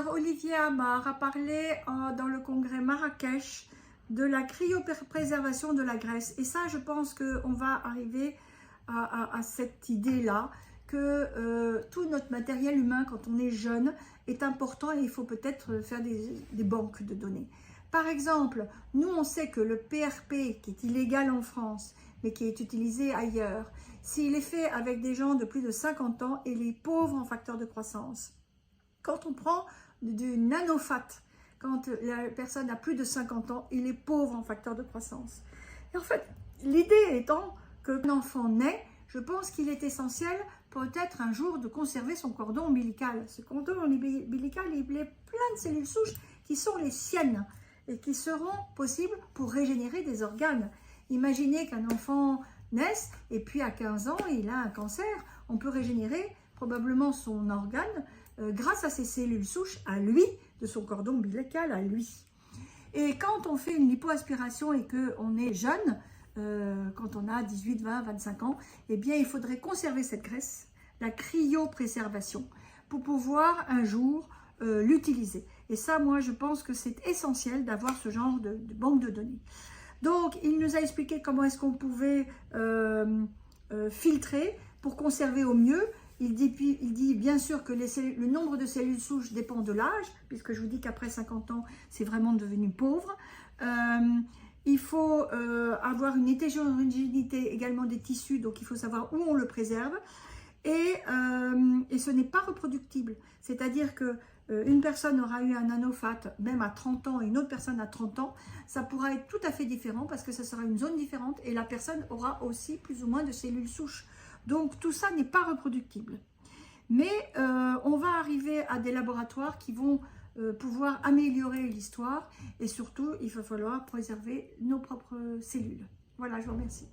Olivier Amar a parlé dans le congrès Marrakech de la cryopréservation de la graisse. Et ça, je pense qu'on va arriver à cette idée-là, que tout notre matériel humain, quand on est jeune, est important et il faut peut-être faire des banques de données. Par exemple, nous, on sait que le PRP, qui est illégal en France, mais qui est utilisé ailleurs, s'il est fait avec des gens de plus de 50 ans, il est pauvre en facteur de croissance. Quand on prend du nanofat, quand la personne a plus de 50 ans, il est pauvre en facteur de croissance. Et en fait, l'idée étant qu'un enfant naît, je pense qu'il est essentiel peut-être un jour de conserver son cordon ombilical. Ce cordon ombilical, il est plein de cellules souches qui sont les siennes et qui seront possibles pour régénérer des organes. Imaginez qu'un enfant naisse et puis à 15 ans, il a un cancer. On peut régénérer probablement son organe grâce à ces cellules souches à lui, de son cordon ombilical à lui. Et quand on fait une lipoaspiration et qu'on est jeune, quand on a 18, 20, 25 ans, eh bien il faudrait conserver cette graisse, la cryopréservation, pour pouvoir un jour l'utiliser. Et ça, moi, je pense que c'est essentiel d'avoir ce genre de banque de données. Donc, il nous a expliqué comment est-ce qu'on pouvait filtrer pour conserver au mieux. Il dit bien sûr que le nombre de cellules souches dépend de l'âge, puisque je vous dis qu'après 50 ans, c'est vraiment devenu pauvre. Il faut avoir une hétérogénéité également des tissus, donc il faut savoir où on le préserve. Et ce n'est pas reproductible, c'est-à-dire que une personne aura eu un nanofat même à 30 ans et une autre personne à 30 ans, ça pourra être tout à fait différent parce que ça sera une zone différente et la personne aura aussi plus ou moins de cellules souches. Donc tout ça n'est pas reproductible. Mais on va arriver à des laboratoires qui vont pouvoir améliorer l'histoire et surtout il va falloir préserver nos propres cellules. Voilà, je vous remercie.